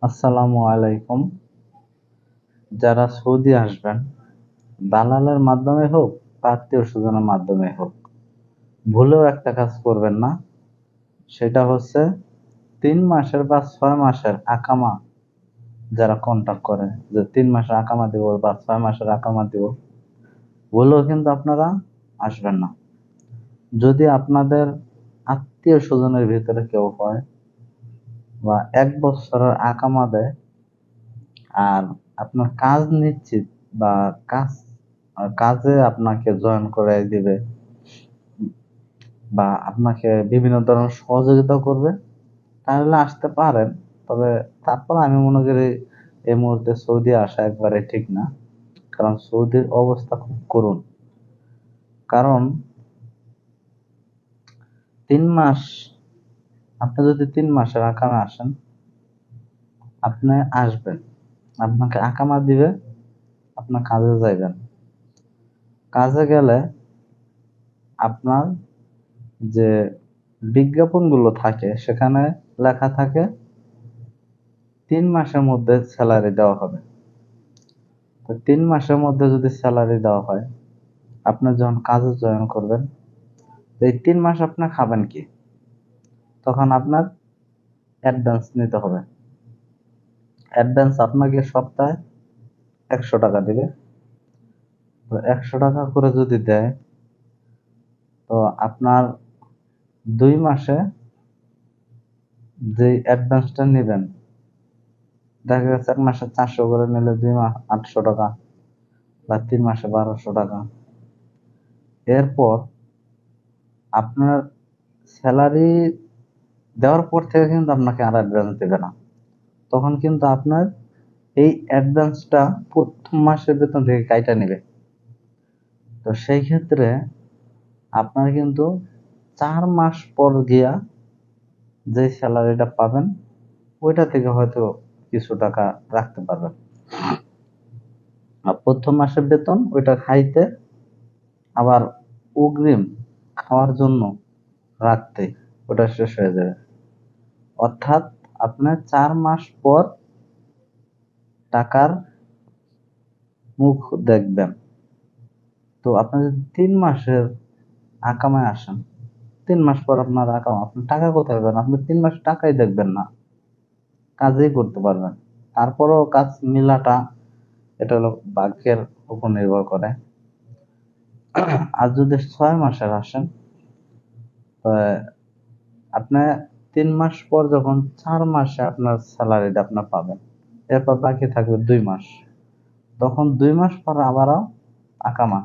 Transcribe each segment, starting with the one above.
আসসালামু আলাইকুম। যারা সৌদি আসবেন, দালালের মাধ্যমে হোক বা আত্মীয় স্বজনের মাধ্যমে হোক, ভুলেও একটা কাজ করবেন না। সেটা হচ্ছে 3 মাসের বা 6 মাসের আকামা যারা কন্টাক্ট করে, যে 3 মাসের আকামা দিব বা 6 মাসের আকামা দিব, ভুলেও কিন্তু আপনারা আসবেন না। যদি আপনাদের আত্মীয় স্বজনের ভিতরে কেউ হয় বা 1 বছরের আকামা দেয় আর আপনার কাজ নিশ্চিত বা কাজে আপনাকে জয়েন করে দিবে বা আপনাকে বিভিন্ন ধরনের সহযোগিতা করবে, তাহলে আসতে পারেন। তবে তারপর আমি মনে করি এই মুহূর্তে সৌদি আসা একবারে ঠিক না, কারণ সৌদির অবস্থা খুব করুণ। কারণ 3 মাস, আপনি যদি 3 মাসের আকামে আসেন, আপনি আসবেন, আপনাকে আকামা দিবে, আপনার কাজে যাইবেন। কাজে গেলে আপনার যে বিজ্ঞাপনগুলো থাকে সেখানে লেখা থাকে 3 মাসের মধ্যে স্যালারি দেওয়া হবে। তো 3 মাসের মধ্যে যদি স্যালারি দেওয়া হয়, আপনি যখন কাজে জয়েন করবেন, এই 3 মাস আপনি খাবেন কি? তখন আপনার অ্যাডভান্স নিতে হবে। অ্যাডভান্স আপনাকে সপ্তাহে 100 টাকা দিবে। তো 100 টাকা করে যদি দেয়, তো আপনার 2 মাসে যে অ্যাডভান্সটা নেবেন, দেখা গেছে 1 মাসে 400 করে নিলে 2 মাস 800 টাকা বা 3 মাসে 1200 টাকা। এরপর আপনার স্যালারি দেওয়ার পর থেকে কিন্তু আপনাকে আর অ্যাডভান্স দেবে না। তখন কিন্তু আপনার এই অ্যাডভান্সটা প্রথম মাসের বেতন থেকে কাইটা নেবে। তো সেই ক্ষেত্রে আপনার কিন্তু 4 মাস পর গিয়া যে স্যালারিটা পাবেন, ওইটা থেকে হয়তো কিছু টাকা রাখতে পারবেন। আর প্রথম মাসের বেতন ওইটা খাইতে, আবার অগ্রিম খাওয়ার জন্য রাখতে, ওটা শেষ হয়ে যাবে। অর্থাৎ আপনার 4 মাস পর টাকার মুখ দেখবেন। তো আপনি যদি 3 মাসের আকামায় আসেন, 3 মাস পর আপনার আকামা, আপনি টাকা কোথায় পাবেন? আপনি 3 মাস টাকাই দেখবেন না, কাজই করতে পারবেন। তারপরও কাজ মিলাটা, এটা হলো ভাগ্যের উপর নির্ভর করে। আর যদি 6 মাসের আসেন, আপনি 3 মাস পর যখন 4 মাসে আপনার স্যালারিটা আপনার পাবেন, এরপর বাকি থাকবে 2 মাস। তখন 2 মাস পর আবারও আকামা।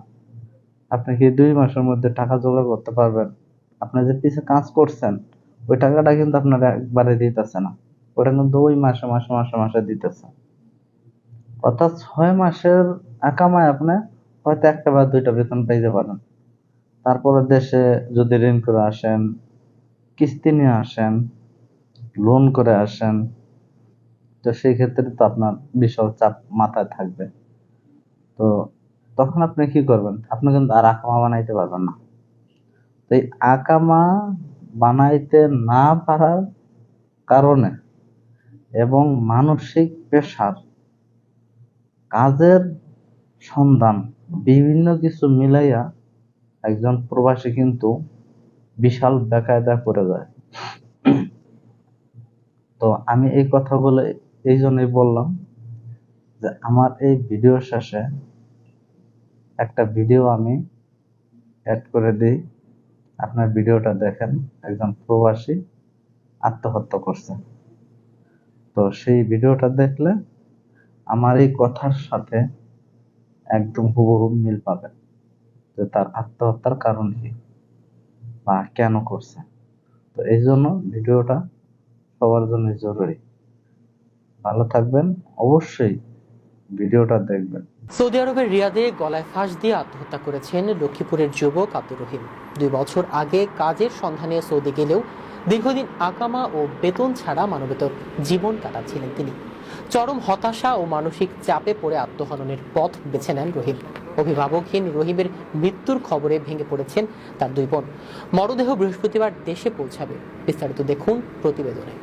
আপনি কি 2 মাসের মধ্যে টাকা জোগাড় করতে পারবেন? আপনি যে পিছে কাজ করছেন, ওই টাকাটা কিন্তু আপনার একবারে দিতেছে না, ওটা কিন্তু ওই মাসে মাসে মাসে মাসে দিতেছে। অর্থাৎ 6 মাসের আকামায় আপনি হয়তো একটা বা দুইটা বেতন পাইতে পারেন। তারপরে দেশে যদি ঋণ করে আসেন, কিস্তি নিয়ে আসেন, লোন করে আসেন, তো সেই ক্ষেত্রে তো আপনার বিশাল চাপ মাথায় থাকবে। তো তখন আপনি কি করবেন? আপনি কিন্তু আর আকামা বানাইতে পারবেন না। তো এই আকামা বানাইতে না পারার কারণে এবং মানসিক প্রেশার, কাজের সন্ধান, বিভিন্ন কিছু মিলাইয়া একজন প্রবাসী কিন্তু বিশাল বেকায়দায় পড়ে যায়। তো আমি এই কথা বলে এই জন্যই বললাম যে আমার এই ভিডিও শেষে একটা ভিডিও আমি অ্যাড করে দিই, আপনার ভিডিওটা দেখেন। একজন প্রবাসী আত্মহত্যা করছে। তো সেই ভিডিওটা দেখলে আমার এই কথার সাথে একদম হুবহু মিল পাবেন, যে তার আত্মহত্যার কারণ কি বা কেন করছে। তো এই জন্য ভিডিওটা সবার জন্য জরুরি। ভালো থাকবেন, অবশ্যই ভিডিওটা দেখবেন। সৌদি আরবের রিয়াদে গলায় ফাঁস দিয়ে আত্মহত্যা করেছেন লক্ষ্মীপুরের যুবক আব্দুর রহিম। 2 বছর আগে কাজের সন্ধানে সৌদি গেলেও দীর্ঘদিন আকামা ও বেতন ছাড়া মানবেতর জীবন কাটাচ্ছিলেন তিনি। চরম হতাশা ও মানসিক চাপে পড়ে আত্মহননের পথ বেছে নেন রহিম। অভিভাবকহীন রহিমের মৃত্যুর খবরে ভেঙে পড়েছেন তার 2 বোন। মরদেহ বৃহস্পতিবার দেশে পৌঁছাবে। বিস্তারিত দেখুন প্রতিবেদনে।